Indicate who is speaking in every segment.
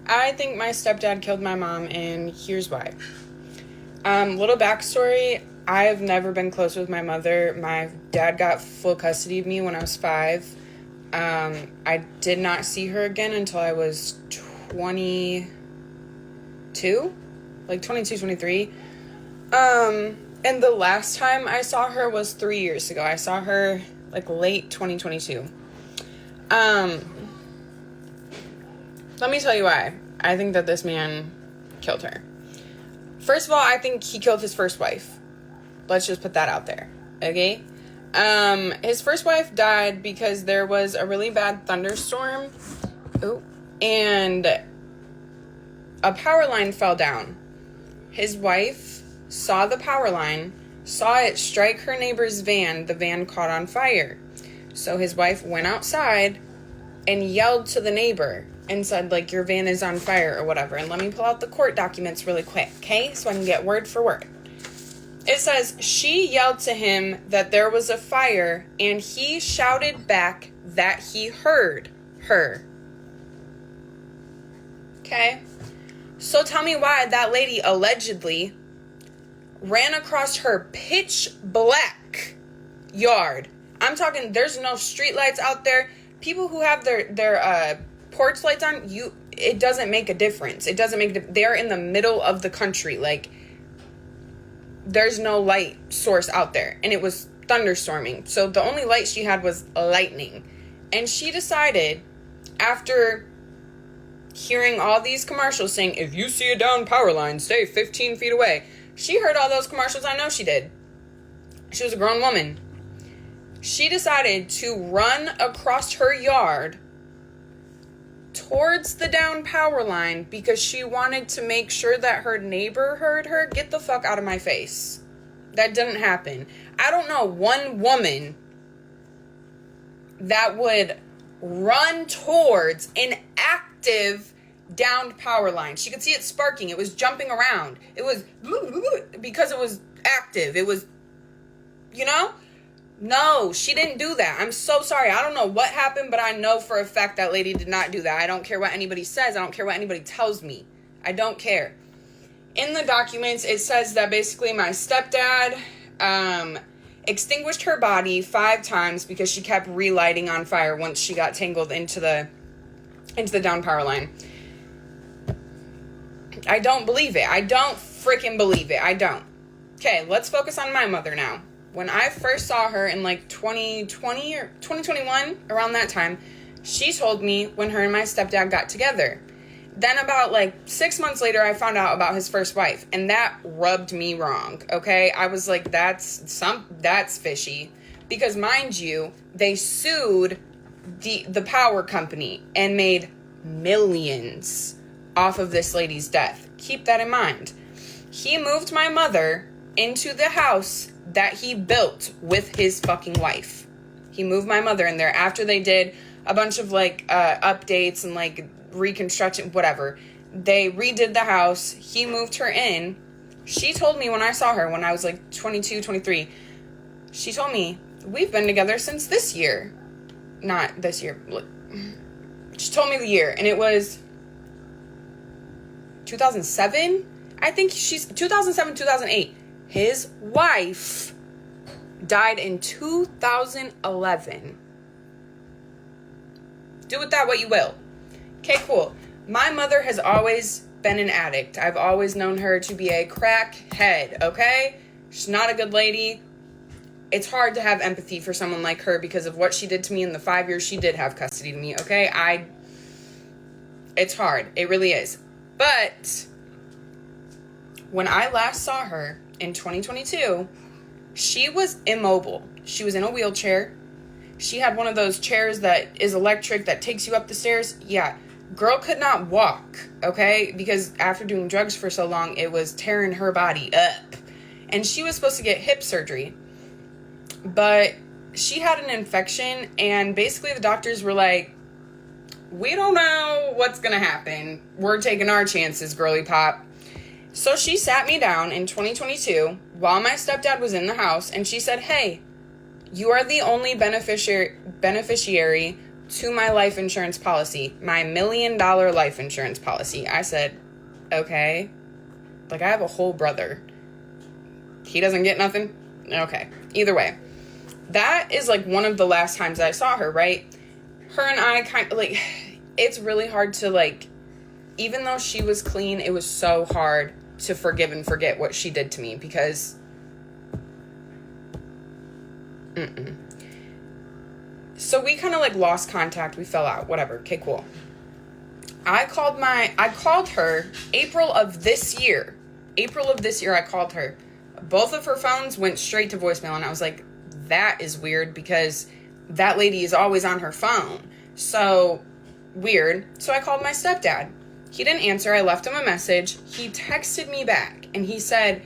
Speaker 1: I think my stepdad killed my mom, and here's why. Little backstory. I've never been close with my mother. My dad got full custody of me when I was 5. I did not see her again until I was 22, like 22, 23. And the last time I saw her was 3 years ago. I saw her like late 2022. Let me tell you why I think that this man killed her. First of all, I think he killed his first wife. Let's just put that out there, okay? His first wife died because there was a really bad thunderstorm. And a power line fell down. His wife saw the power line, saw it strike her neighbor's van. The van caught on fire. So his wife went outside and yelled to the neighbor and said, like, your van is on fire or whatever. And let me pull out the court documents really quick, okay? So I can get word for word. It says, she yelled to him that there was a fire, and he shouted back that he heard her. Okay? So tell me why that lady allegedly ran across her pitch black yard. I'm talking, there's no street lights out there. People who have their porch lights on, it doesn't make a difference. It doesn't make they're in the middle of the country. Like, there's no light source out there. And it was thunderstorming. So the only light she had was lightning. And she decided, after hearing all these commercials saying, if you see a down power line, stay 15 feet away. She heard all those commercials. I know she did. She was a grown woman. She decided to run across her yard towards the down power line because she wanted to make sure that her neighbor heard her. Get the fuck out of my face. That didn't happen. I don't know one woman that would run towards an active downed power line. She could see it sparking. It was jumping around. It was because it was active. It was, No, she didn't do that. I'm so sorry. I don't know what happened, but I know for a fact that lady did not do that. I don't care what anybody says. I don't care what anybody tells me. I don't care. In the documents, it says that basically my stepdad extinguished her body 5 times because she kept relighting on fire once she got tangled into the down power line. I don't believe it. I don't freaking believe it. I don't. Okay, let's focus on my mother now. When I first saw her in like 2020 or 2021, around that time, she told me when her and my stepdad got together. Then about like 6 months later, I found out about his first wife, and that rubbed me wrong, okay? I was like, that's fishy. Because mind you, they sued the power company and made millions off of this lady's death. Keep that in mind. He moved my mother into the house that he built with his fucking wife. He moved my mother in there after they did a bunch of like updates and like reconstruction, whatever. They redid the house. He moved her in. She told me when I saw her when I was like 22, 23, she told me, we've been together since this year. Not this year. She told me the year, and it was 2007. I think she's 2007, 2008. His wife died in 2011. Do with that what you will. Okay, cool. My mother has always been an addict. I've always known her to be a crackhead, okay? She's not a good lady. It's hard to have empathy for someone like her because of what she did to me in the 5 years she did have custody of me, okay? It's hard. It really is. But when I last saw her in 2022, she was immobile. She was in a wheelchair. She had one of those chairs that is electric that takes you up the stairs. Yeah, girl could not walk, okay? Because after doing drugs for so long, it was tearing her body up. And she was supposed to get hip surgery. But she had an infection, and basically the doctors were like, we don't know what's going to happen. We're taking our chances, girly pop. So she sat me down in 2022 while my stepdad was in the house, and she said, hey, you are the only beneficiary to my life insurance policy, my $1 million life insurance policy. I said, okay. Like, I have a whole brother. He doesn't get nothing? Okay. Either way. That is, like, one of the last times I saw her, right? Her and I kind of, like, it's really hard to, like, even though she was clean, it was so hard to forgive and forget what she did to me because... So we kind of, like, lost contact. We fell out. Whatever. Okay, cool. I called her April of this year. I called her. Both of her phones went straight to voicemail, and I was like, that is weird because that lady is always on her phone. So, weird. So I called my stepdad. He didn't answer. I left him a message. He texted me back, and he said,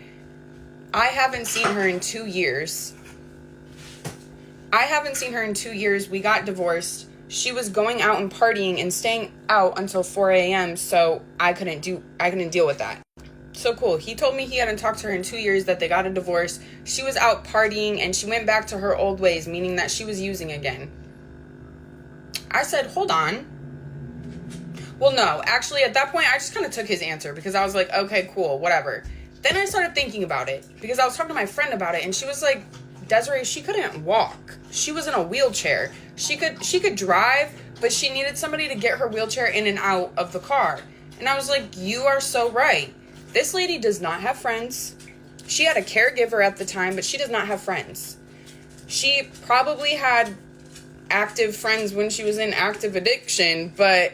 Speaker 1: I haven't seen her in 2 years. We got divorced. She was going out and partying and staying out until 4 a.m., so I couldn't deal with that. So cool. He told me he hadn't talked to her in 2 years, that they got a divorce. She was out partying, and she went back to her old ways, meaning that she was using again. I said, hold on. Well, no. Actually, at that point, I just kind of took his answer, because I was like, okay, cool, whatever. Then I started thinking about it, because I was talking to my friend about it, and she was like, Desiree, she couldn't walk. She was in a wheelchair. She could drive, but she needed somebody to get her wheelchair in and out of the car. And I was like, you are so right. This lady does not have friends. She had a caregiver at the time, but she does not have friends. She probably had active friends when she was in active addiction, but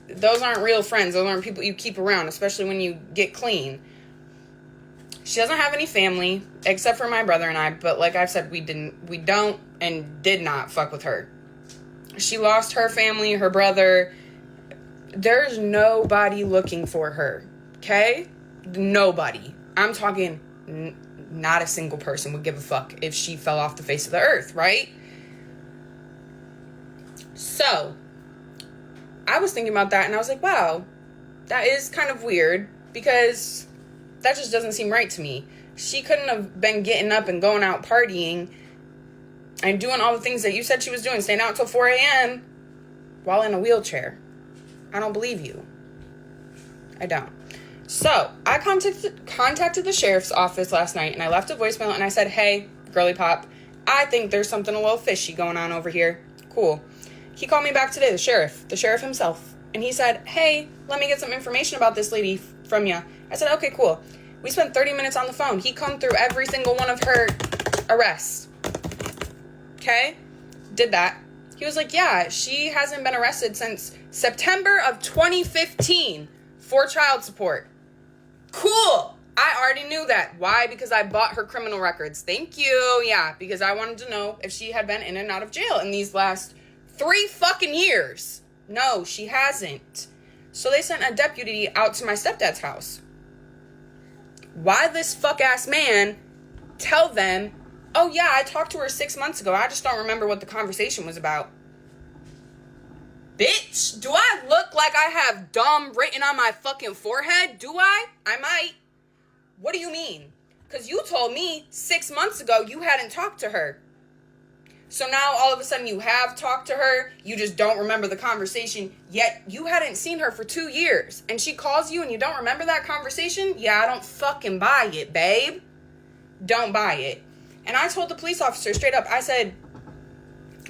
Speaker 1: those aren't real friends. Those aren't people you keep around, especially when you get clean. She doesn't have any family, except for my brother and I, but like I've said, we don't and did not fuck with her. She lost her family, her brother. There's nobody looking for her, okay? Nobody. I'm talking not a single person would give a fuck if she fell off the face of the earth, right? So, I was thinking about that, and I was like, wow, that is kind of weird, because that just doesn't seem right to me. She couldn't have been getting up and going out partying and doing all the things that you said she was doing, staying out till 4 a.m. while in a wheelchair. I don't believe you. I don't. So, I contacted the sheriff's office last night, and I left a voicemail, and I said, hey, girly pop, I think there's something a little fishy going on over here. Cool. He called me back today, the sheriff himself, and he said, hey, let me get some information about this lady from you. I said, okay, cool. We spent 30 minutes on the phone. He combed through every single one of her arrests. Okay? Did that. He was like, yeah, she hasn't been arrested since September of 2015 for child support. Cool. I already knew that. Why? Because I bought her criminal records. Thank you. Yeah, because I wanted to know if she had been in and out of jail in these last 3 fucking years. No, she hasn't. So they sent a deputy out to my stepdad's house. Why this fuck-ass man tell them, oh yeah, I talked to her 6 months ago. I just don't remember what the conversation was about. Bitch, do I look like I have dumb written on my fucking forehead? Do I? I might. What do you mean? Because you told me 6 months ago you hadn't talked to her. So now all of a sudden you have talked to her, you just don't remember the conversation, yet you hadn't seen her for 2 years, and she calls you and you don't remember that conversation? Yeah, I don't fucking buy it, babe. Don't buy it. And I told the police officer straight up, I said,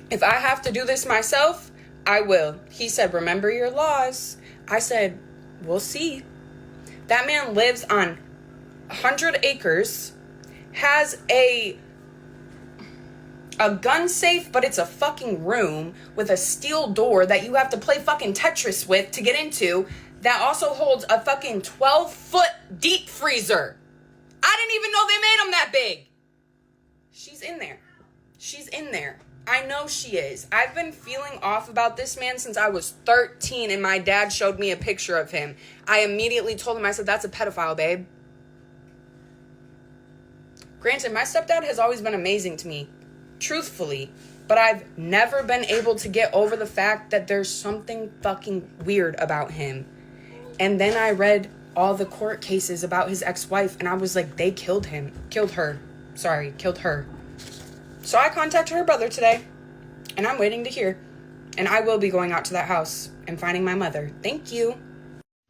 Speaker 1: if I have to do this myself, I will. He said, remember your laws. I said, we'll see. That man lives on 100 acres, has a gun safe, but it's a fucking room with a steel door that you have to play fucking Tetris with to get into, that also holds a fucking 12-foot deep freezer. I didn't even know they made them that big. She's in there. She's in there. I know she is. I've been feeling off about this man since I was 13, and my dad showed me a picture of him. I immediately told him, I said, that's a pedophile, babe. Granted, my stepdad has always been amazing to me, truthfully, but I've never been able to get over the fact that there's something fucking weird about him. And then I read all the court cases about his ex-wife, and I was like, they killed her. So I contacted her brother today, and I'm waiting to hear. And I will be going out to that house and finding my mother. Thank you.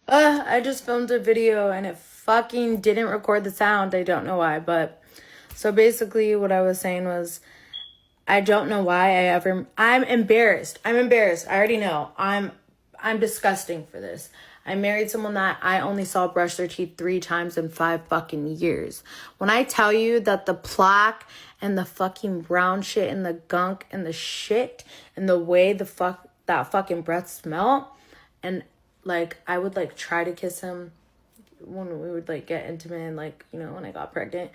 Speaker 2: I just filmed a video and it fucking didn't record the sound. I don't know why, but so basically what I was saying was I don't know why I'm embarrassed. I already know. I'm disgusting for this. I married someone that I only saw brush their teeth 3 times in 5 fucking years. When I tell you that the plaque and the fucking brown shit and the gunk and the shit and the way that fucking breath smell, and like I would like try to kiss him when we would like get intimate and like, you know, when I got pregnant,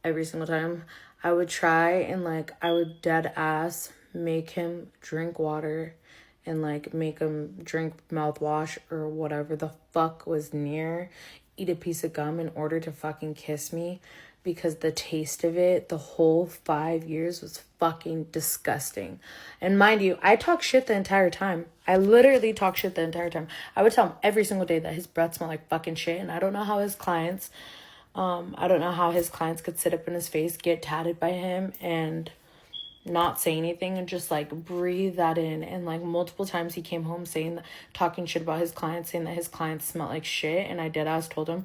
Speaker 2: every single time I would try and like I would dead ass make him drink water and like make him drink mouthwash or whatever the fuck was near, eat a piece of gum in order to fucking kiss me, because the taste of it the whole 5 years was fucking disgusting. And mind you, I talk shit the entire time. I literally talk shit the entire time. I would tell him every single day that his breath smelled like fucking shit, and I don't know how his clients could sit up in his face, get tatted by him, and not say anything and just like breathe that in. And like multiple times he came home talking shit about his clients, saying that his clients smell like shit. And I deadass told him,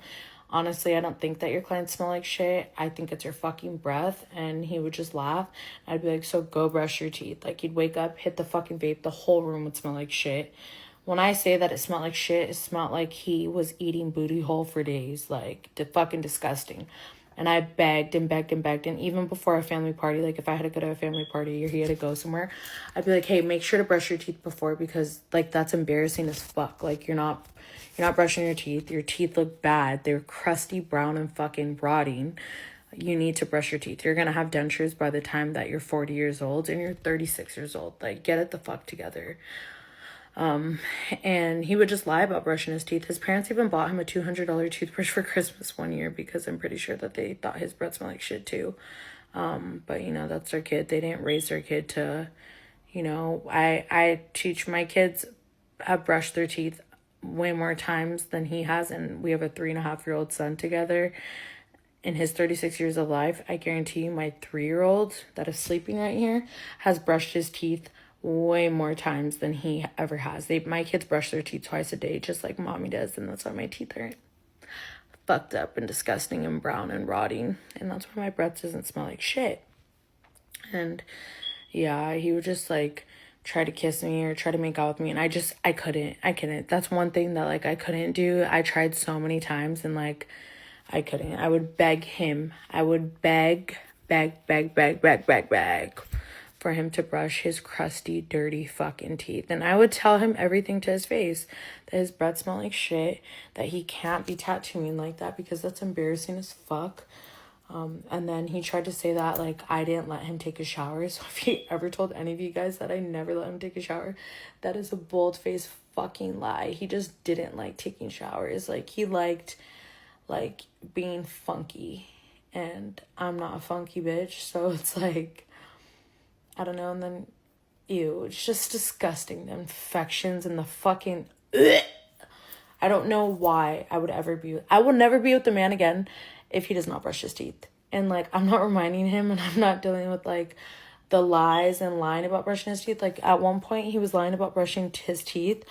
Speaker 2: honestly, I don't think that your clients smell like shit. I think it's your fucking breath. And he would just laugh. I'd be like, so go brush your teeth. Like he'd wake up, hit the fucking vape, the whole room would smell like shit. When I say that it smelled like shit, it smelled like he was eating booty hole for days. Like, fucking disgusting. And I begged and begged and begged. And even before a family party, like if I had to go to a family party or he had to go somewhere, I'd be like, hey, make sure to brush your teeth before, because like that's embarrassing as fuck. Like you're not brushing your teeth. Your teeth look bad. They're crusty, brown, and fucking rotting. You need to brush your teeth. You're going to have dentures by the time that you're 40 years old and you're 36 years old. Like, get it the fuck together. And he would just lie about brushing his teeth. His parents even bought him a $200 toothbrush for Christmas one year, because I'm pretty sure that they thought his breath smelled like shit too. But you know, that's their kid. They didn't raise their kid to, you know, I teach my kids have brushed their teeth way more times than he has. And we have a 3.5-year-old son together. In his 36 years of life, I guarantee you my 3-year-old that is sleeping right here has brushed his teeth way more times than he ever has. My kids brush their teeth twice a day, just like mommy does, and that's why my teeth are fucked up and disgusting and brown and rotting, and that's why my breath doesn't smell like shit. And yeah, he would just like try to kiss me or try to make out with me, and I couldn't. That's one thing that like I couldn't do. I tried so many times and like I couldn't. I would beg him. I would beg for him to brush his crusty, dirty fucking teeth. And I would tell him everything to his face, that his breath smelled like shit, that he can't be tattooing like that because that's embarrassing as fuck. And then he tried to say that like I didn't let him take a shower. So if he ever told any of you guys that I never let him take a shower, that is a bold-faced fucking lie. He just didn't like taking showers. Like he liked like being funky, and I'm not a funky bitch, so it's like, I don't know. And then, ew, it's just disgusting. The infections and the fucking, ugh. I don't know why I will never be with a man again if he does not brush his teeth. And like, I'm not reminding him, and I'm not dealing with like the lies and lying about brushing his teeth. Like at one point he was lying about brushing his teeth.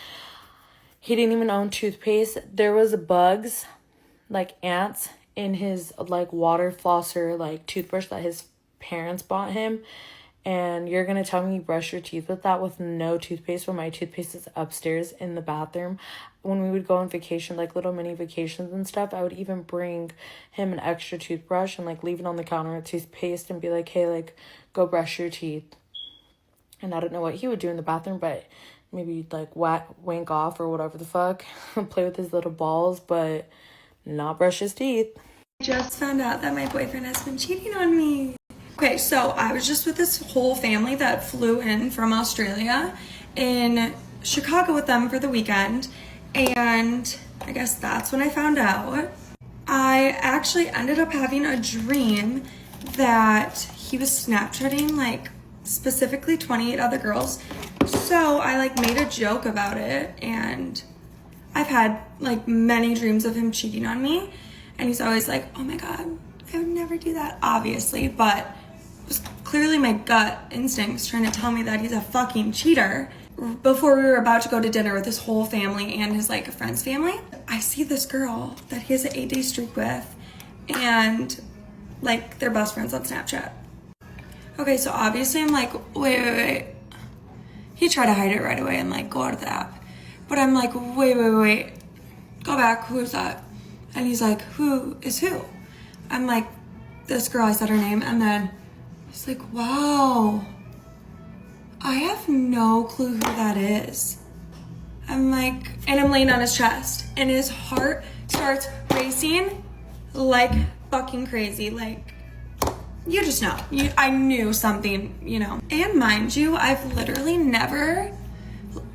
Speaker 2: He didn't even own toothpaste. There was bugs, like ants, in his like water flosser, like toothbrush that his parents bought him. And you're going to tell me you brush your teeth with that with no toothpaste when my toothpaste is upstairs in the bathroom. When we would go on vacation, like little mini vacations and stuff, I would even bring him an extra toothbrush and like leave it on the counter with toothpaste and be like, hey, like go brush your teeth. And I don't know what he would do in the bathroom, but maybe like wank off or whatever the fuck, play with his little balls, but not brush his teeth.
Speaker 3: I just found out that my boyfriend has been cheating on me. Okay, so I was just with this whole family that flew in from Australia in Chicago with them for the weekend, and I guess that's when I found out. I actually ended up having a dream that he was Snapchatting like specifically 28 other girls. So I like made a joke about it, and I've had like many dreams of him cheating on me, and he's always like, oh my god, I would never do that, obviously, but it was clearly my gut instincts trying to tell me that he's a fucking cheater. before we were about to go to dinner with his whole family and his like friend's family, I see this girl that he has an 8-day streak with, and like they're best friends on Snapchat. Okay, so obviously I'm like, wait. He tried to hide it right away and like go out of the app. But I'm like, wait. Go back, who's that? And he's like, who is who? I'm like, this girl, I said her name, and then he's like, wow, I have no clue who that is. I'm like, and I'm laying on his chest, and his heart starts racing like fucking crazy. Like, you just know. I knew something, you know. And mind you, I've literally never,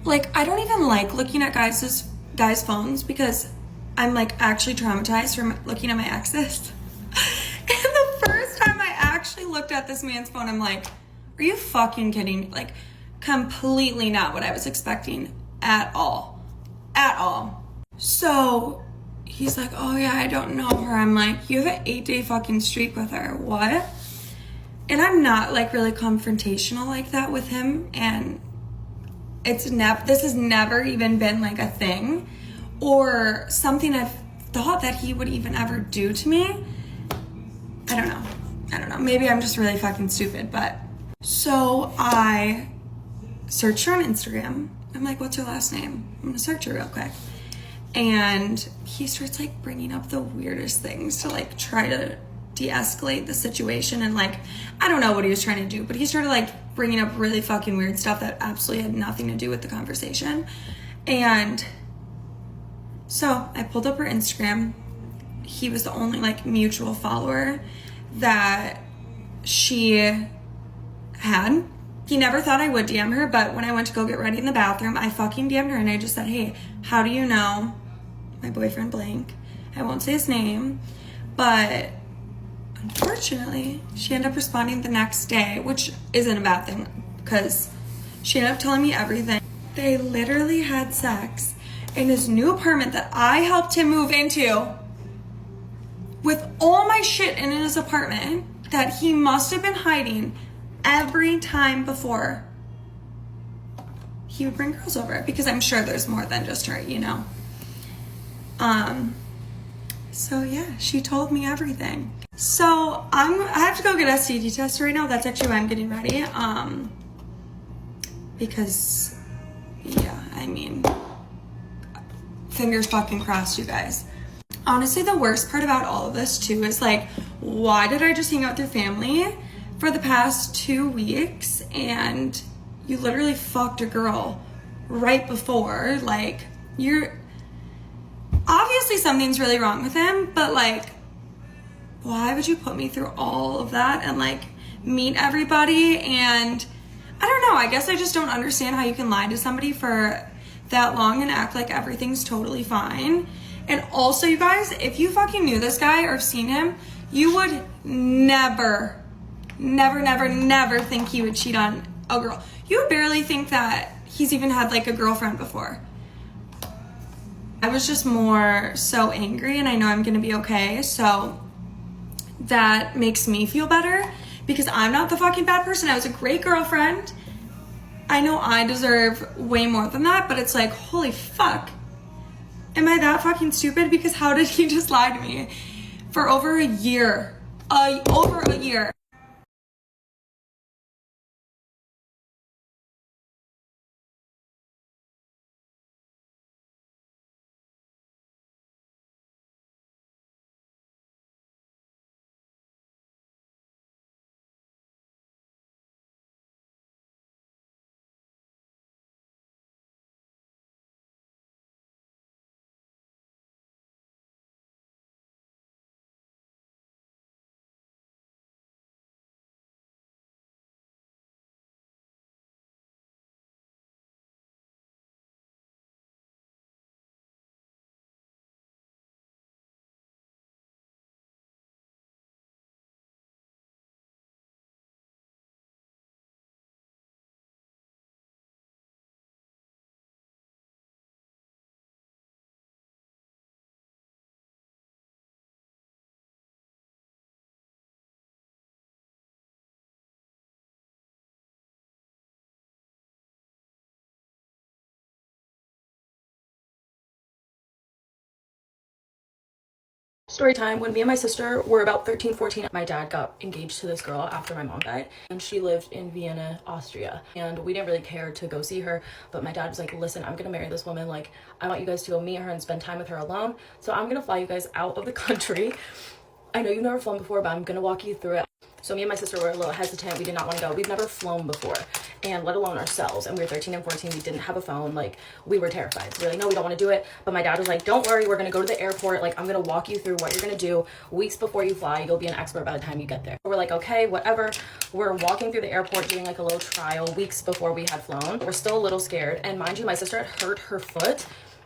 Speaker 3: like, I don't even like looking at guys' phones because I'm like actually traumatized from looking at my exes. And the first time I actually looked at this man's phone, I'm like, are you fucking kidding? Like, completely not what I was expecting at all. So he's like, oh yeah, I don't know her. I'm like, you have an 8-day fucking streak with her. What? And I'm not like really confrontational like that with him. And this has never even been like a thing or something I've thought that he would even ever do to me. I don't know. Maybe I'm just really fucking stupid, but. So I searched her on Instagram. I'm like, what's her last name? I'm gonna search her real quick. And he starts like bringing up the weirdest things to like try to de-escalate the situation. And like, I don't know what he was trying to do, but he started like bringing up really fucking weird stuff that absolutely had nothing to do with the conversation. And so I pulled up her Instagram. He was the only like mutual follower that she had. He never thought I would DM her, but when I went to go get ready in the bathroom, I fucking DM'd her and I just said, hey, how do you know my boyfriend blank? I won't say his name, but unfortunately, she ended up responding the next day, which isn't a bad thing because she ended up telling me everything. They literally had sex in his new apartment that I helped him move into with all my shit in his apartment that he must have been hiding every time before he would bring girls over, because I'm sure there's more than just her, you know. So yeah, she told me everything. So I have to go get a STD test right now. That's actually why I'm getting ready. Because yeah, I mean, fingers fucking crossed, you guys. Honestly, the worst part about all of this too is like, why did I just hang out with your family for the past 2 weeks and you literally fucked a girl right before? Like, you're obviously something's really wrong with him, but like, why would you put me through all of that and like meet everybody? And I don't know, I guess I just don't understand how you can lie to somebody for that long and act like everything's totally fine. And also, you guys, if you fucking knew this guy or seen him, you would never think he would cheat on a girl. You would barely think that he's even had like a girlfriend before. I was just more so angry, and I know I'm gonna be okay, so that makes me feel better because I'm not the fucking bad person. I was a great girlfriend. I know I deserve way more than that, but it's like, holy fuck. Am I that fucking stupid? Because how did he just lie to me for over a year? Over a year.
Speaker 2: Story time. When me and my sister were about 13, 14, my dad got engaged to this girl after my mom died, and she lived in Vienna, Austria, and we didn't really care to go see her, but my dad was like, listen, I'm gonna marry this woman, like, I want you guys to go meet her and spend time with her alone, so I'm gonna fly you guys out of the country. I know you've never flown before, but I'm gonna walk you through it. So me and my sister were a little hesitant. We did not want to go. We've never flown before, and let alone ourselves. And we were 13 and 14. We didn't have a phone. Like, we were terrified. So we were like, no, we don't want to do it. But my dad was like, don't worry. We're going to go to the airport. Like, I'm going to walk you through what you're going to do. Weeks before you fly, you'll be an expert by the time you get there. We're like, okay, whatever. We're walking through the airport doing like a little trial weeks before we had flown. We're still a little scared. And mind you, my sister had hurt her foot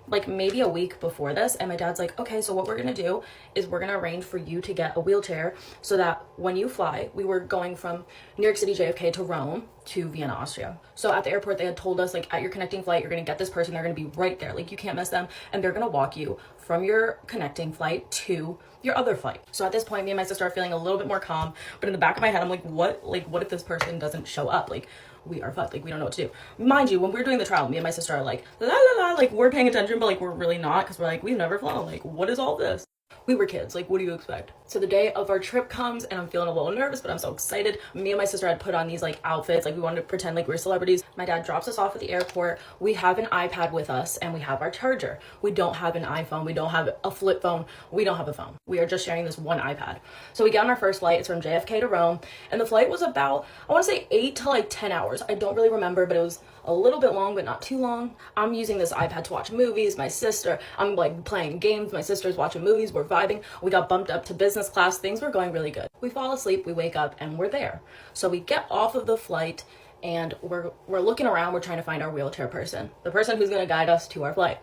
Speaker 2: like maybe a week before this, and my dad's like, okay, so what we're gonna do is we're gonna arrange for you to get a wheelchair so that when you fly, we were going from New York City JFK to Rome to Vienna, Austria. So at the airport, they had told us, like, at your connecting flight, you're gonna get this person, they're gonna be right there, like, you can't miss them, and they're gonna walk you from your connecting flight to your other flight. So at this point, me and my sister are feeling a little bit more calm, but in the back of my head, I'm like, what if this person doesn't show up? Like, we are fucked. Like, we don't know what to do. Mind you, when we're doing the trial, me and my sister are like, la la la, like, we're paying attention, but like, we're really not, because we're like, we've never flown. Like, what is all this? We were kids. Like, what do you expect? So the day of our trip comes, and I'm feeling a little nervous, but I'm so excited. Me and my sister had put on these like outfits, like we wanted to pretend like we were celebrities. My dad drops us off at the airport. We have an iPad with us, and we have our charger. We don't have an iPhone. We don't have a flip phone. We don't have a phone. We are just sharing this one iPad. So we get on our first flight. It's from JFK to Rome, and the flight was about, I want to say 8 to like 10 hours. I don't really remember, but it was a little bit long, but not too long. I'm using this iPad to watch movies. My sister, I'm like playing games. My sister's watching movies. We're vibing. We got bumped up to business class. Things were going really good. We fall asleep, we wake up, and we're there. So we get off of the flight, and we're looking around. We're trying to find our wheelchair person, the person who's gonna guide us to our flight.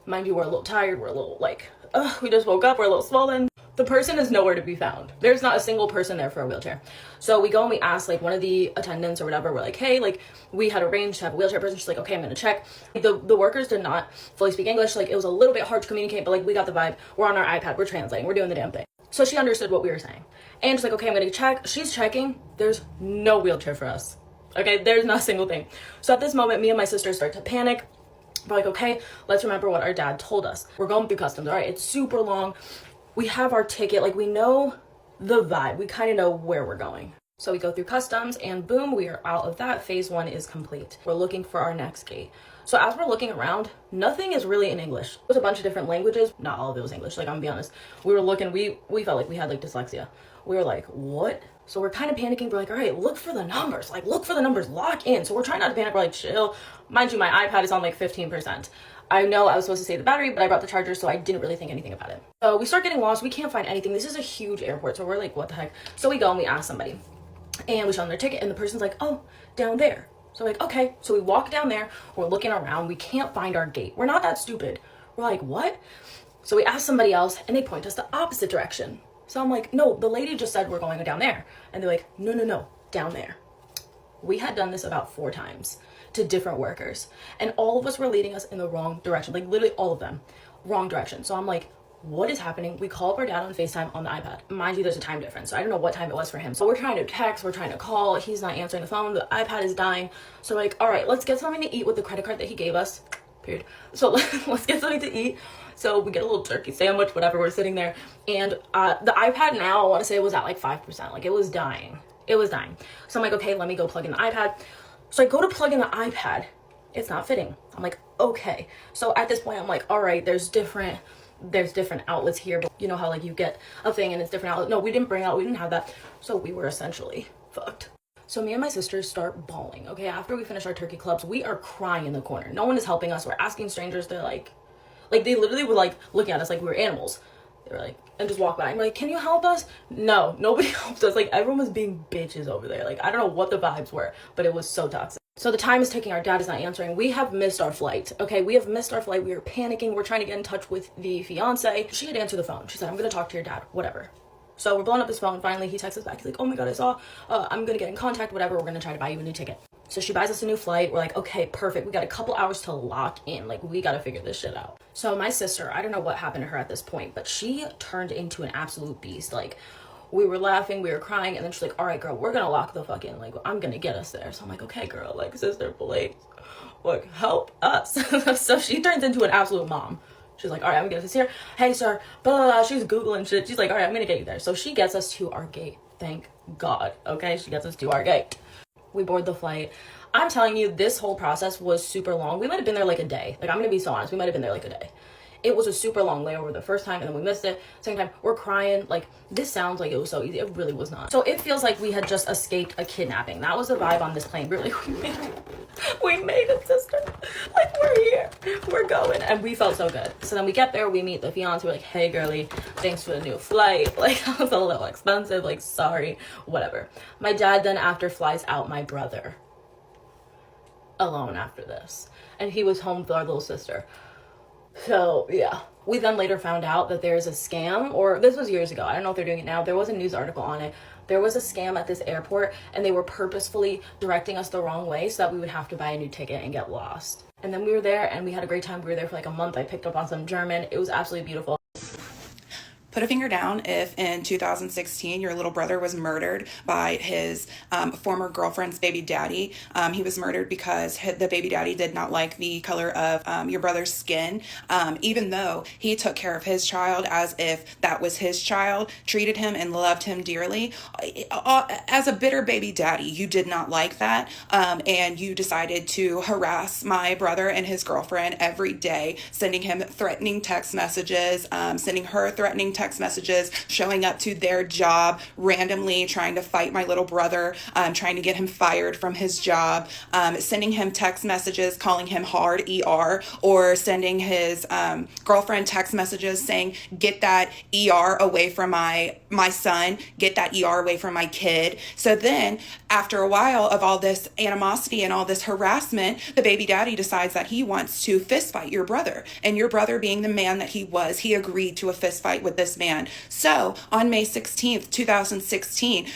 Speaker 2: Mind you, we're a little tired. We're a little like, we just woke up. We're a little swollen. The person is nowhere to be found. There's not a single person there for a wheelchair. So we go and we ask like one of the attendants or whatever. We're like, hey, like, we had arranged to have a wheelchair person. She's like, okay, I'm gonna check. The workers did not fully speak English. Like, it was a little bit hard to communicate, but like, we got the vibe. We're on our iPad. We're translating. We're doing the damn thing. So she understood what we were saying. And she's like, okay, I'm gonna check. She's checking. There's no wheelchair for us. Okay, there's not a single thing. So at this moment, me and my sister start to panic. We're like, okay, let's remember what our dad told us. We're going through customs. All right, it's super long. We have our ticket, like, we know the vibe. We kind of know where we're going. So we go through customs, and boom, we are out of that. Phase 1 is complete. We're looking for our next gate. So as we're looking around, nothing is really in English. There's a bunch of different languages. Not all of it was English, like, I'm gonna be honest. We were looking, we felt like we had like dyslexia. We were like, what? So we're kind of panicking. We're like, all right, look for the numbers. Like, look for the numbers, lock in. So we're trying not to panic. We're like, chill. Mind you, my iPad is on like 15%. I know I was supposed to save the battery, but I brought the charger, so I didn't really think anything about it. So we start getting lost. We can't find anything. This is a huge airport, so we're like, what the heck? So we go and we ask somebody, and we show them their ticket, and the person's like, oh, down there. So we're like, okay. So we walk down there. We're looking around. We can't find our gate. We're not that stupid. We're like, what? So we ask somebody else, and they point us the opposite direction. So I'm like, no, the lady just said we're going down there. And they're like, no, down there. We had done this about 4 times to different workers, and all of us were leading us in the wrong direction, like literally all of them, wrong direction. So I'm like, what is happening? We call up our dad on FaceTime on the iPad. Mind you, there's a time difference, so I don't know what time it was for him. So we're trying to text, we're trying to call, he's not answering the phone, the iPad is dying. So like, all right, let's get something to eat with the credit card that he gave us, period. So let's get something to eat. So we get a little turkey sandwich, whatever, we're sitting there, and the iPad now, I want to say, was at like 5%, like it was dying. It was dying. So I'm like, okay, let me go plug in the iPad. So I go to plug in the iPad. It's not fitting. I'm like, okay. So at this point, I'm like, all right, there's different outlets here, but you know how like you get a thing and it's different outlet. No, we didn't have that. So we were essentially fucked. So me and my sisters start bawling. Okay, after we finish our turkey clubs, we are crying in the corner. No one is helping us. We're asking strangers. They're like they literally were like looking at us like we were animals. They were like, and just walk by. I'm like, can you help us? No, nobody helped us. Like, everyone was being bitches over there. Like, I don't know what the vibes were, but it was so toxic. So the time is ticking. Our dad is not answering. We have missed our flight. Okay, we have missed our flight. We are panicking. We're trying to get in touch with the fiance. She had answered the phone. She said, I'm going to talk to your dad, whatever. So we're blowing up his phone. Finally, he texts us back. He's like, oh my God, I saw, I'm going to get in contact, whatever. We're going to try to buy you a new ticket. So she buys us a new flight. We're like, okay, perfect. We got a couple hours to lock in. Like, we got to figure this shit out. So my sister, I don't know what happened to her at this point, but she turned into an absolute beast. Like, we were laughing, we were crying, and then she's like, all right, girl, we're going to lock the fuck in. Like, I'm going to get us there. So I'm like, okay, girl, like, sister, please, like, help us. So she turns into an absolute mom.
Speaker 4: She's like, all right, I'm gonna get us here. Hey, sir, blah, blah, blah. She's Googling shit. She's like, all right, I'm gonna get you there. So she gets us to our gate. Thank God. Okay, she gets us to our gate. We board the flight. I'm telling you, this whole process was super long. We might have been there like a day. Like, I'm gonna be so honest. We might have been there like a day. It was a super long layover the first time, and then we missed it. Second time, we're crying. Like, this sounds like it was so easy. It really was not. So it feels like we had just escaped a kidnapping. That was the vibe on this plane. We were like, we made it, sister. Like, we're here. We're going. And we felt so good. So then we get there. We meet the fiance. We're like, hey, girly, thanks for the new flight. Like, that was a little expensive. Like, sorry. Whatever. My dad then after flies out my brother alone after this. And he was home with our little sister. So, yeah. We then later found out that there's a scam, or this was years ago. I don't know if they're doing it now. There was a news article on it. There was a scam at this airport, and they were purposefully directing us the wrong way so that we would have to buy a new ticket and get lost. And then we were there, and we had a great time. We were there for like a month. I picked up on some German. It was absolutely beautiful.
Speaker 5: Put a finger down if in 2016 your little brother was murdered by his former girlfriend's baby daddy. He was murdered because the baby daddy did not like the color of your brother's skin, even though he took care of his child as if that was his child, treated him and loved him dearly. As a bitter baby daddy, you did not like that, and you decided to harass my brother and his girlfriend every day, sending him threatening text messages, sending her threatening text messages, showing up to their job randomly, trying to fight my little brother, trying to get him fired from his job, sending him text messages, calling him hard ER, or sending his girlfriend text messages saying, get that ER away from my son, get that ER away from my kid. So then after a while of all this animosity and all this harassment, the baby daddy decides that he wants to fist fight your brother. And your brother, being the man that he was, he agreed to a fist fight with this man. So on May 16th, 2016,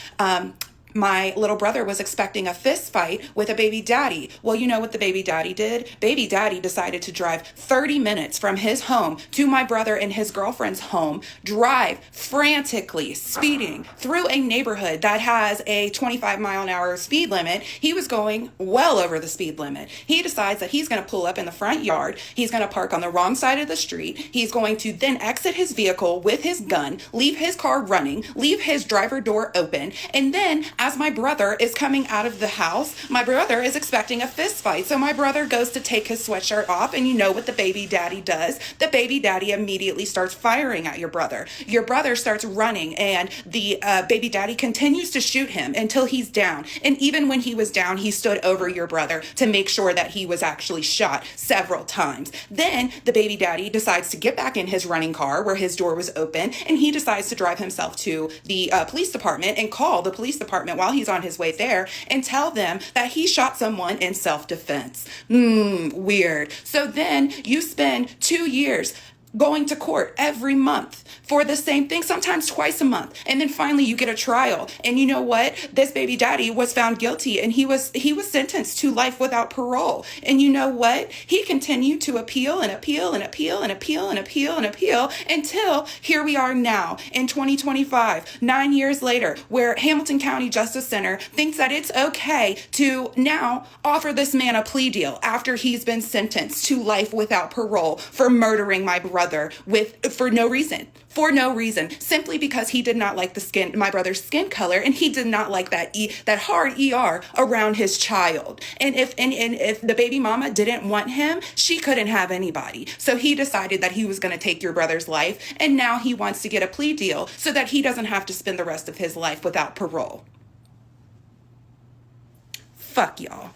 Speaker 5: my little brother was expecting a fist fight with a baby daddy. Well, you know what the baby daddy did? Baby daddy decided to drive 30 minutes from his home to my brother and his girlfriend's home, drive frantically, speeding through a neighborhood that has a 25-mile-an-hour speed limit. He was going well over the speed limit. He decides that he's going to pull up in the front yard. He's going to park on the wrong side of the street. He's going to then exit his vehicle with his gun, leave his car running, leave his driver door open, and then as my brother is coming out of the house, my brother is expecting a fist fight. So my brother goes to take his sweatshirt off, and you know what the baby daddy does? The baby daddy immediately starts firing at your brother. Your brother starts running, and the baby daddy continues to shoot him until he's down. And even when he was down, he stood over your brother to make sure that he was actually shot several times. Then the baby daddy decides to get back in his running car where his door was open, and he decides to drive himself to the police department and call the police department while he's on his way there and tell them that he shot someone in self-defense. Weird. So then you spend 2 years going to court every month for the same thing, sometimes twice a month. And then finally you get a trial. And you know what? This baby daddy was found guilty, and he was sentenced to life without parole. And you know what? He continued to appeal and appeal and appeal and appeal and appeal and appeal until here we are now in 2025, 9 years later, where Hamilton County Justice Center thinks that it's okay to now offer this man a plea deal after he's been sentenced to life without parole for murdering my brother for no reason, simply because he did not like my brother's skin color, and he did not like that hard ER around his child. And if the baby mama didn't want him, she couldn't have anybody. So he decided that he was going to take your brother's life, and now he wants to get a plea deal so that he doesn't have to spend the rest of his life without parole. Fuck y'all.